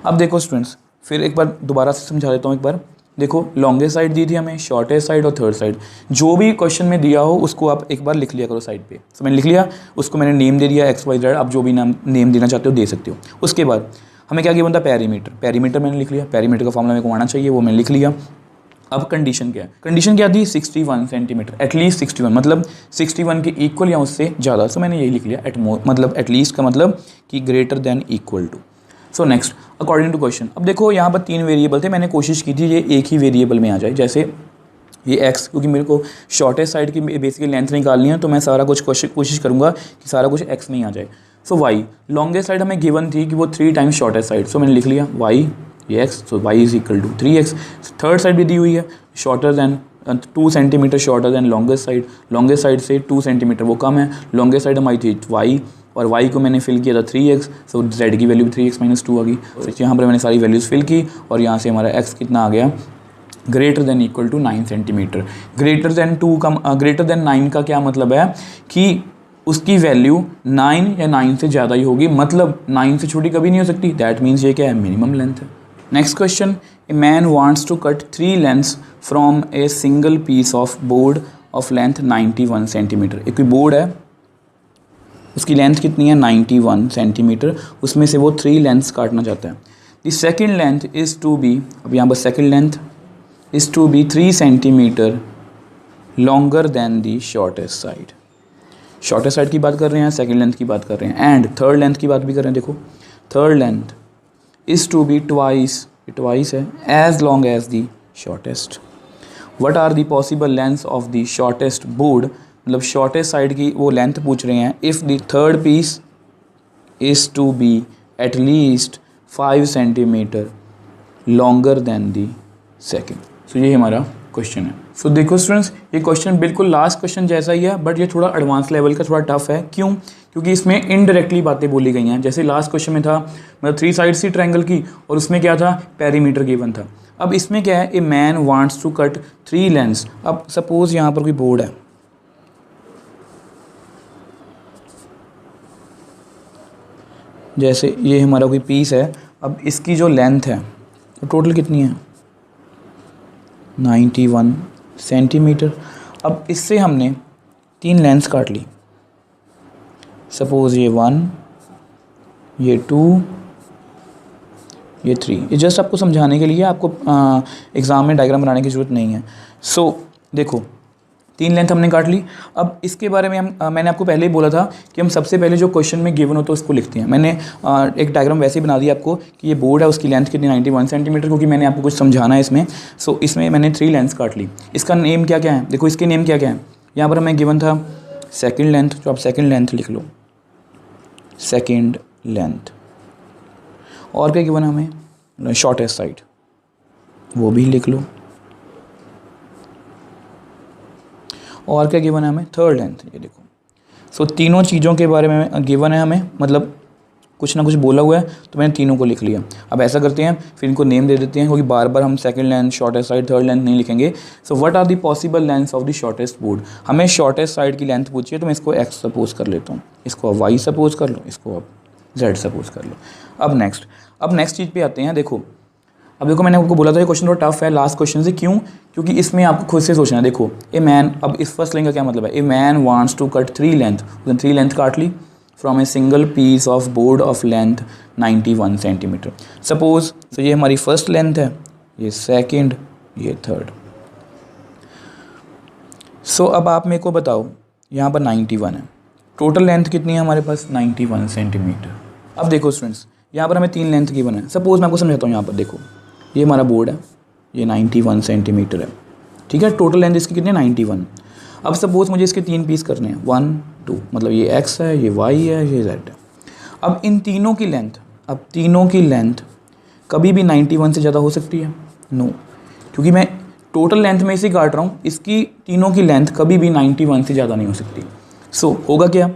अब देखो स्टूडेंट्स, फिर एक बार दोबारा से समझा देता हूँ। एक बार देखो, लॉन्गेस्ट साइड दी थी हमें, शॉर्टेस्ट साइड और थर्ड साइड। जो भी क्वेश्चन में दिया हो उसको आप एक बार लिख लिया करो साइड पे। तो मैंने लिख लिया, उसको मैंने नेम दे दिया XYZ, आप जो भी नेम देना चाहते हो दे सकते हो। उसके बाद हमें क्या बनता, पैरीमीटर मैंने लिख लिया, पैरीमीटर का फॉर्मूला मेरे को आना चाहिए, वो मैंने लिख लिया। अब कंडीशन क्या है, कंडीशन क्या थी 61 सेंटीमीटर, एटलीस्ट 61, मतलब 61 के इक्वल या उससे ज़्यादा। सो मैंने यही लिख लिया, मतलब एटलीस्ट का मतलब कि greater than equal to. So next, according to question. अब देखो यहाँ पर 3 वेरिएबल थे, मैंने कोशिश की थी ये एक ही वेरिएबल में आ जाए, जैसे ये x, क्योंकि मेरे को शॉर्टेस्ट साइड की बेसिकली लेंथ निकालनी है, तो मैं सारा कुछ कोशिश करूँगा कि सारा कुछ x में ही आ जाए। सो y, लॉन्गेस्ट साइड हमें गिवन थी कि वो 3 टाइम्स शॉर्टेस्ट साइड। सो मैंने लिख लिया y, ये x, सो y is equal to 3x। Third side भी दी हुई है, shorter than 2 centimetre shorter than longest side, longest side से 2 सेंटीमीटर वो कम है। लॉन्गेस्ट साइड हमारी थी y, और y को मैंने फिल किया था 3x, सो z की वैल्यू 3x -2 आ गई। यहाँ पर मैंने सारी वैल्यूज़ फिल की और यहाँ से हमारा x कितना आ गया greater than equal to 9 centimetre. Greater than 9 का क्या मतलब है कि उसकी वैल्यू 9 या 9 से ज़्यादा ही होगी, मतलब 9 से छोटी कभी नहीं हो सकती। दैट मीन्स ये क्या है, मिनिमम लेंथ है। Next question, a man wants to cut 3 lengths from a single piece of board of length 91 centimetre. एक कोई बोर्ड है, उसकी लेंथ कितनी है 91 सेंटीमीटर, उसमें से वो 3 लेंथ्स काटना चाहता है। The second length is to be, अब यहाँ पर second length is to be 3 centimetre longer than the shortest side. Shortest side की बात कर रहे हैं, सेकेंड लेंथ की बात कर रहे हैं, एंड थर्ड लेंथ की बात भी कर रहे हैं। देखो third length is to be twice है as long as the shortest. What are the possible length of the shortest board, मतलब शॉर्टेस्ट साइड की वो लेंथ पूछ रहे हैं। If the third piece is to be at least 5 centimetre longer than the second. So ये हमारा question है। सो देखो स्टूडेंट्स, ये क्वेश्चन बिल्कुल लास्ट क्वेश्चन जैसा ही है, बट ये थोड़ा एडवांस लेवल का, थोड़ा टफ है। क्यों? क्योंकि इसमें इनडायरेक्टली बातें बोली गई हैं। जैसे लास्ट क्वेश्चन में था, मतलब 3 साइड्स थी ट्रायंगल की, और उसमें क्या था, पेरीमीटर गिवन था। अब इसमें क्या है, a man wants to cut 3 lengths. अब सपोज यहाँ पर कोई बोर्ड है, जैसे ये हमारा कोई पीस है। अब इसकी जो लेंथ है तो टोटल कितनी है, 91 सेंटीमीटर। अब इससे हमने 3 लेंथ्स काट ली। सपोज़ ये 1, ये 2, ये 3। ये जस्ट आपको समझाने के लिए, आपको एग्ज़ाम में डायग्राम बनाने की ज़रूरत नहीं है। सो देखो 3 लेंथ हमने काट ली। अब इसके बारे में मैंने आपको पहले ही बोला था कि हम सबसे पहले जो क्वेश्चन में गिवन हो तो उसको लिखते हैं। मैंने एक डायग्राम वैसे ही बना दिया आपको कि ये बोर्ड है, उसकी लेंथ कितनी 91 सेंटीमीटर, क्योंकि मैंने आपको कुछ समझाना है इसमें। सो इसमें मैंने 3 लेंथ्स काट ली। इसका नेम क्या क्या है, देखो इसके नेम क्या क्या है। यहाँ पर हमें गिवन था सेकेंड लेंथ, तो आप सेकेंड लेंथ लिख लो, सेकेंड लेंथ। और क्या गिवन है हमें, शॉर्टेस्ट साइड, वो भी लिख लो। और क्या गिवन है हमें, थर्ड लेंथ। ये देखो, सो तीनों चीज़ों के बारे में गिवन है हमें, मतलब कुछ ना कुछ बोला हुआ है, तो मैंने तीनों को लिख लिया। अब ऐसा करते हैं, फिर इनको नेम दे देते हैं, क्योंकि बार बार हम second length, shortest side, third length नहीं लिखेंगे। So what are the possible lengths of the shortest board. हमें शॉर्टेस्ट साइड की लेंथ पूछी है, तो मैं इसको एक्स सपोज कर लेता हूँ, इसको वाई सपोज कर लो, इसको अब जेड सपोज कर लो। अब नेक्स्ट चीज़ पे आते हैं। देखो अब देखो, मैंने आपको बोला था ये क्वेश्चन थोड़ा टफ है लास्ट क्वेश्चन से। क्यों? क्योंकि इसमें आपको खुद से सोचना है। देखो ए मैन, अब इस फर्स्ट लाइन का क्या मतलब है, a man wants to cut 3 length, उसने 3 लेंथ काट ली from a single piece of board of length 91 centimetre. Suppose तो ये हमारी फर्स्ट लेंथ है, ये सेकेंड, ये थर्ड। सो अब आप मेरे को बताओ, यहाँ पर 91 है, टोटल लेंथ कितनी है हमारे पास, 91 सेंटीमीटर। अब देखो स्टूडेंट्स, यहाँ पर हमें 3 लेंथ की बना है। सपोज मैं आपको समझाता हूँ। यहाँ पर देखो, ये हमारा बोर्ड है, ये 91 सेंटीमीटर है, ठीक है। टोटल लेंथ इसकी कितनी है, 91। अब सपोज मुझे इसके 3 पीस करने हैं, 1, 2, मतलब ये x है, ये y है, ये z है। अब इन तीनों की लेंथ कभी भी 91 से ज़्यादा हो सकती है? नो, क्योंकि मैं टोटल लेंथ में इसे काट रहा हूँ, इसकी तीनों की लेंथ कभी भी 91 से ज़्यादा नहीं हो सकती। सो होगा क्या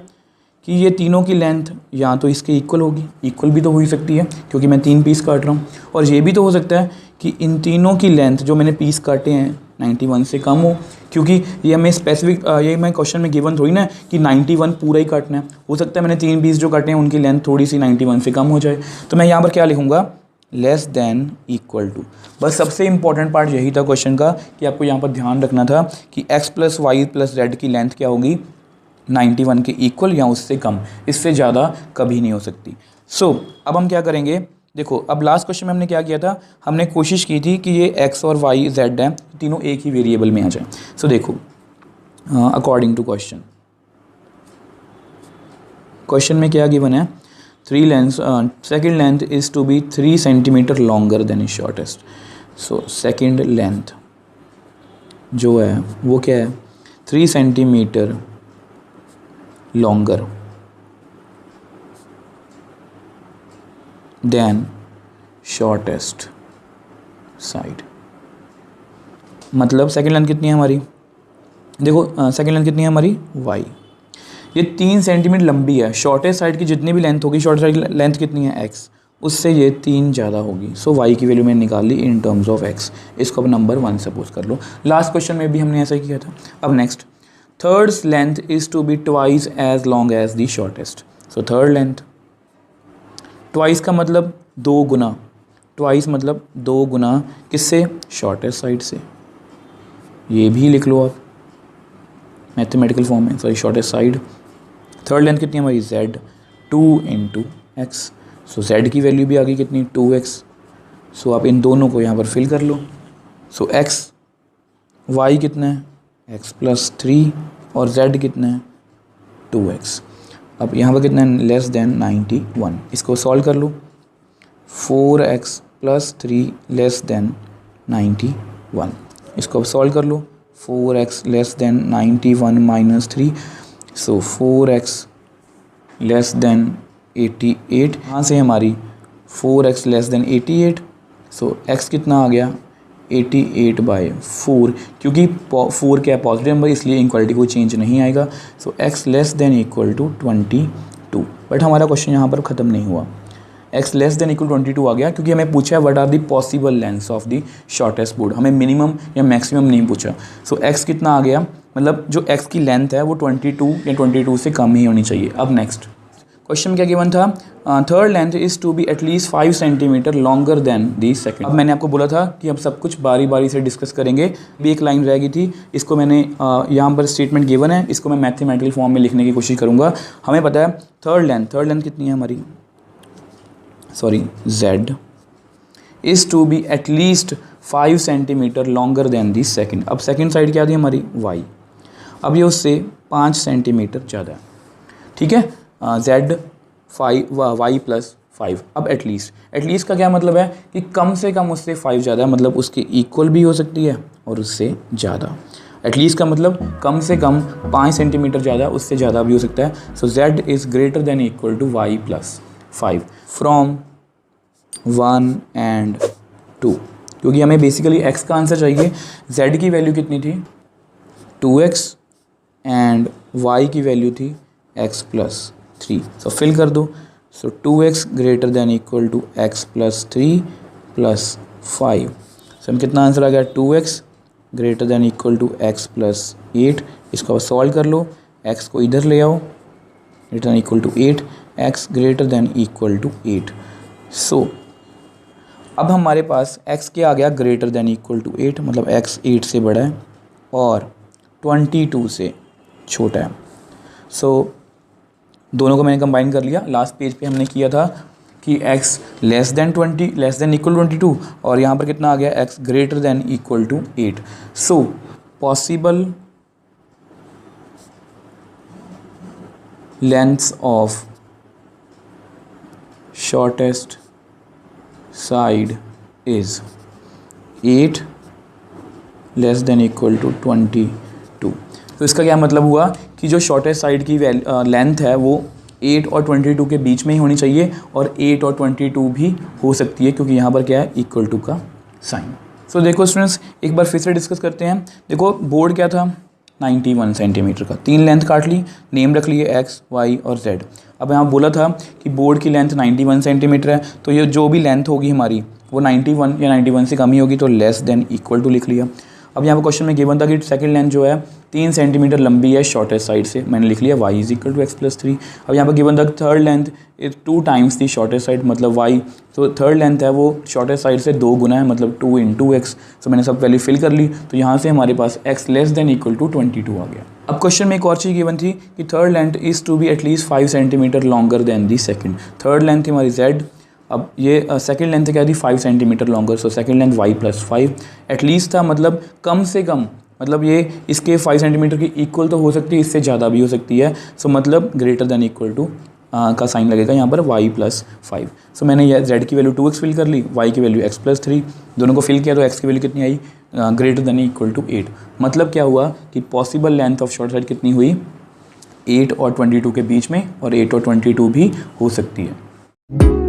कि ये तीनों की लेंथ या तो इसके इक्वल होगी, इक्वल भी तो हो ही सकती है क्योंकि मैं 3 पीस काट रहा हूँ, और ये भी तो हो सकता है कि इन तीनों की लेंथ जो मैंने पीस काटे हैं 91 से कम हो, क्योंकि ये हमें स्पेसिफिक, ये मैं क्वेश्चन में गिवन थोड़ी ना कि 91 पूरा ही काटना है। हो सकता है मैंने 3 पीस जो काटे हैं उनकी लेंथ थोड़ी सी 91 से कम हो जाए, तो मैं यहाँ पर क्या लिखूँगा, लेस देन इक्वल टू। बस सबसे इंपॉर्टेंट पार्ट यही था क्वेश्चन का कि आपको यहाँ पर ध्यान रखना था कि x + y + z की लेंथ क्या होगी, 91 के इक्वल या उससे कम, इससे ज़्यादा कभी नहीं हो सकती। सो अब हम क्या करेंगे, देखो अब लास्ट क्वेश्चन में हमने क्या किया था, हमने कोशिश की थी कि ये x और y z है तीनों एक ही वेरिएबल में आ जाए। सो देखो अकॉर्डिंग टू क्वेश्चन में क्या गिवन है, 3 length, second length is to be 3 centimetre longer than is shortest. So second length जो है वो क्या है, 3 centimetre longer than shortest side. मतलब सेकेंड लेंथ कितनी है हमारी, देखो सेकेंड लेंथ कितनी है हमारी, y, ये 3 सेंटीमीटर लंबी है। शॉर्टेस्ट साइड की जितनी भी लेंथ होगी, शॉर्ट साइड लेंथ कितनी है, x, उससे ये 3 ज़्यादा होगी। सो y की वैल्यू मैंने निकाल ली इन टर्म्स ऑफ x। इसको अब नंबर 1 सपोज कर लो। लास्ट क्वेश्चन में भी हमने ऐसा ही किया था। अब next, third length is to be twice as long as the shortest. So third length, twice का मतलब 2 गुना, ट्वाइस मतलब 2 गुना किससे, शॉर्टेस्ट साइड से। ये भी लिख लो आप मैथमेटिकल फॉर्म में, sorry shortest side. Third length कितनी हमारी, z, 2 × x। सो z की वैल्यू भी आ गई कितनी, 2x। सो आप इन दोनों को यहाँ पर फिल कर लो। सो एक्स वाई कितना है x+3 और z कितना है 2x। अब यहाँ पर कितना है लेस देन 91, इसको सॉल्व कर लो। 4x+3 लेस देन 91, इसको अब सॉल्व कर लो। 4x लेस देन 91 माइनस 3, सो 4x लेस देन 88। यहाँ से हमारी 4x लेस देन 88, सो x कितना आ गया 88/4, क्योंकि 4 क्या है पॉजिटिव नंबर, इसलिए इनक्वालिटी को चेंज नहीं आएगा। So x less than equal to 22। But हमारा क्वेश्चन यहाँ पर ख़त्म नहीं हुआ। x लेस देन इक्वल 22 आ गया क्योंकि हमें पूछा है what are the possible lengths of the shortest board, हमें मिनिमम या मैक्सिमम नहीं पूछा। सो x कितना आ गया, मतलब जो x की लेंथ है वो 22 या 22 से कम ही होनी चाहिए। अब नेक्स्ट क्वेश्चन में क्या गिवन था, third length is to be at least 5 centimetre longer than the second. अब मैंने आपको बोला था कि हम सब कुछ बारी बारी से डिस्कस करेंगे। भी एक लाइन रह गई थी, इसको मैंने यहाँ पर स्टेटमेंट गिवन है, इसको मैं मैथमेटिकल फॉर्म में लिखने की कोशिश करूँगा। हमें पता है थर्ड लेंथ कितनी है हमारी, sorry z is to be at least 5 centimetre longer than the second. अब सेकंड साइड क्या थी हमारी y, अब ये उससे 5 सेंटीमीटर ज़्यादा है, ठीक है। z 5 y+5। अब एटलीस्ट का क्या मतलब है कि कम से कम उससे 5 ज़्यादा है, मतलब उसके इक्वल भी हो सकती है और उससे ज़्यादा। एटलीस्ट का मतलब कम से कम 5 सेंटीमीटर ज़्यादा, उससे ज़्यादा भी हो सकता है। So z is greater than equal to y+5 from 1 and 2, क्योंकि हमें बेसिकली x का आंसर चाहिए। z की वैल्यू कितनी थी 2x एंड y की वैल्यू थी x+3। सो फिल कर दो। So 2x greater than equal to x+3 + 5। So हम कितना आंसर आ गया 2x greater than equal to x+8। इसको सॉल्व कर लो, x को इधर ले आओ, greater than equal to 8, x greater than equal to 8। So अब हमारे पास x क्या आ गया ग्रेटर देन इक्वल टू 8, मतलब x 8 से बड़ा है और 22 से छोटा है। सो दोनों को मैंने कंबाइन कर लिया। लास्ट पेज पे हमने किया था कि x लेस देन इक्वल 22 और यहाँ पर कितना आ गया x greater than equal to 8। So possible lengths of shortest side is 8 less than equal to 22। तो इसका क्या मतलब हुआ कि जो शॉर्टेस्ट साइड की लेंथ है वो 8 और 22 के बीच में ही होनी चाहिए, और 8 और 22 भी हो सकती है क्योंकि यहाँ पर क्या है इक्वल टू का साइन। सो देखो स्टूडेंट्स, एक बार फिर से डिस्कस करते हैं। देखो बोर्ड क्या था 91 सेंटीमीटर का, 3 लेंथ काट ली, नेम रख लिए x, y और z। अब यहाँ बोला था कि बोर्ड की लेंथ 91 सेंटीमीटर है, तो ये जो भी लेंथ होगी हमारी वो 91 या 91 से कम ही होगी, तो लेस देन इक्वल टू लिख लिया। अब यहाँ पर क्वेश्चन में गिवन था कि सेकंड लेंथ जो है 3 सेंटीमीटर लंबी है शॉर्टेस्ट साइड से, मैंने लिख लिया y is equal to x+3। अब यहाँ पर गिवन था third length is 2 times the shortest side, मतलब y, तो थर्ड लेंथ है वो शॉर्टेस्ट साइड से 2 गुना है, मतलब 2 × x। तो मैंने सब वैल्यू फिल कर ली, तो यहाँ से हमारे पास x less than equal to 22 आ गया। अब क्वेश्चन में एक और चीज़ गिवन थी कि third length is to be at least 5 centimetre longer than the second. Third length थी हमारी z, अब ये सेकंड लेंथ क्या थी 5 centimetre longer, so second length y+5। At least था मतलब कम से कम, मतलब ये इसके 5 सेंटीमीटर की इक्वल तो हो सकती है, इससे ज़्यादा भी हो सकती है। सो मतलब ग्रेटर देन इक्वल टू का साइन लगेगा यहाँ पर y+5। सो मैंने ये z की वैल्यू 2x फिल कर ली, y की वैल्यू x+3, दोनों को फिल किया तो x की वैल्यू कितनी आई ग्रेटर देन इक्वल टू 8। मतलब क्या हुआ कि possible length of short side कितनी हुई 8 और 22 के बीच में, और 8 और 22 भी हो सकती है।